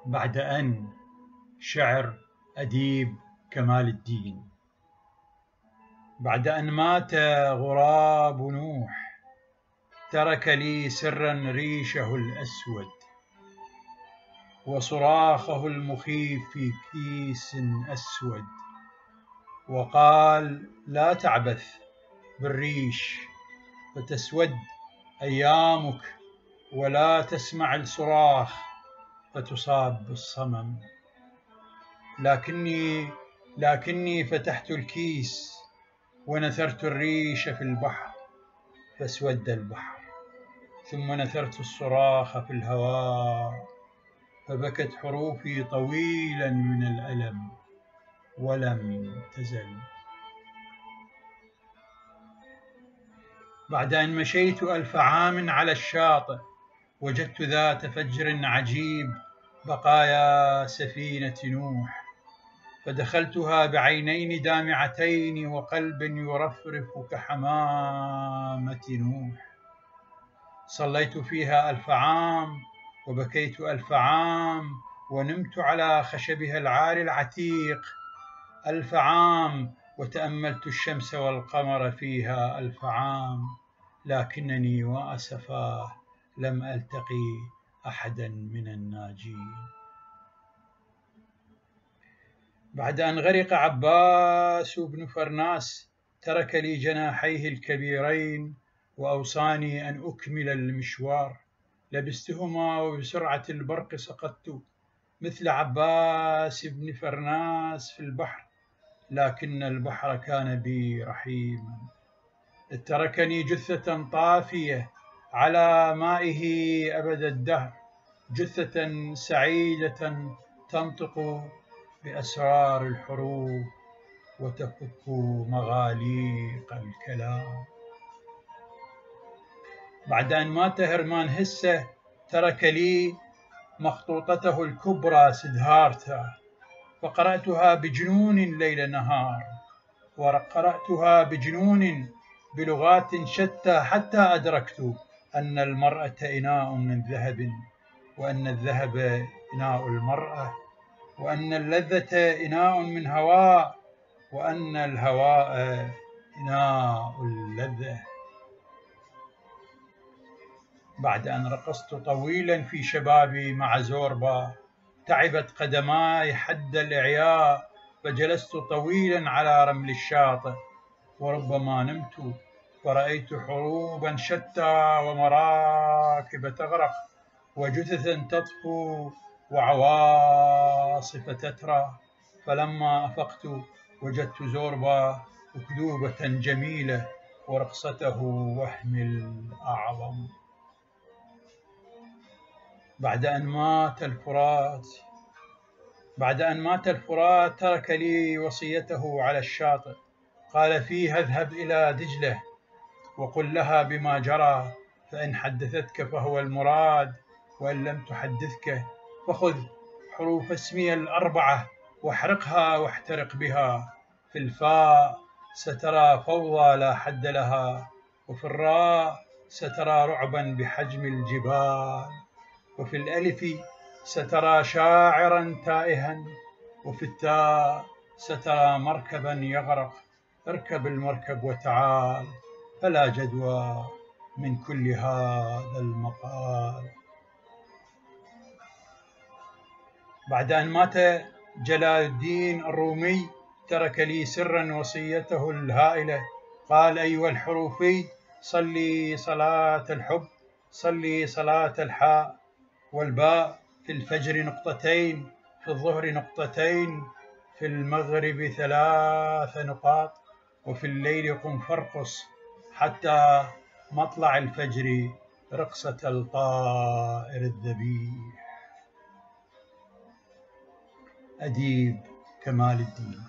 بعد أن شعر أديب كمال الدين. بعد أن مات غراب نوح ترك لي سرا ريشه الأسود وصراخه المخيف في كيس أسود، وقال: لا تعبث بالريش فتسود أيامك، ولا تسمع الصراخ فتصاب بالصمم. لكني فتحت الكيس ونثرت الريش في البحر فاسود البحر، ثم نثرت الصراخ في الهواء فبكت حروفي طويلا من الألم ولم تزل. بعد أن مشيت 1000 عام على الشاطئ وجدت ذات فجر عجيب بقايا سفينة نوح، فدخلتها بعينين دامعتين وقلب يرفرف كحمامة نوح. صليت فيها 1000 عام وبكيت 1000 عام ونمت على خشبها العالي العتيق 1000 عام، وتأملت الشمس والقمر فيها 1000 عام، لكنني وأسفاه لم ألتقي أحدا من الناجين. بعد أن غرق عباس بن فرناس ترك لي جناحيه الكبيرين وأوصاني أن أكمل المشوار. لبستهما وبسرعة البرق سقطت مثل عباس بن فرناس في البحر، لكن البحر كان بي رحيما. تركني جثة طافية على مائه أبد الدهر، جثة سعيدة تنطق بأسرار الحروب وتفك مغاليق الكلام. بعد أن مات هرمان هسة ترك لي مخطوطته الكبرى سيدهارتا، فقرأتها بجنون ليل نهار، وقرأتها بجنون بلغات شتى، حتى أدركت أن المرأة إناء من ذهب، وأن الذهب إناء المرأة، وأن اللذة إناء من هواء، وأن الهواء إناء اللذة. بعد أن رقصت طويلا في شبابي مع زوربا تعبت قدماي حد الإعياء، فجلست طويلا على رمل الشاطئ، وربما نمت فرأيت حروبا شتى ومراكب تغرق وجثثا تطفو وعواصف تترى. فلما أفقت وجدت زوربا أكذوبة جميلة ورقصته وهم الأعظم. بعد أن مات الفرات ترك لي وصيته على الشاطئ، قال فيها: اذهب إلى دجلة وقل لها بما جرى، فإن حدثتك فهو المراد، وإن لم تحدثك فخذ حروف اسمي الأربعة واحرقها واحترق بها. في الفاء سترى فوضى لا حد لها، وفي الراء سترى رعبا بحجم الجبال، وفي الألف سترى شاعرا تائها، وفي التاء سترى مركبا يغرق. اركب المركب وتعال، فلا جدوى من كل هذا المقال. بعد أن مات جلال الدين الرومي ترك لي سرا وصيته الهائلة، قال: أيها الحروفي، صلي صلاة الحب، صلي صلاة الحاء والباء، في الفجر نقطتين، في الظهر نقطتين، في المغرب 3 نقاط، وفي الليل قم فارقص حتى مطلع الفجر رقصة الطائر الذبيح. أديب كمال الدين.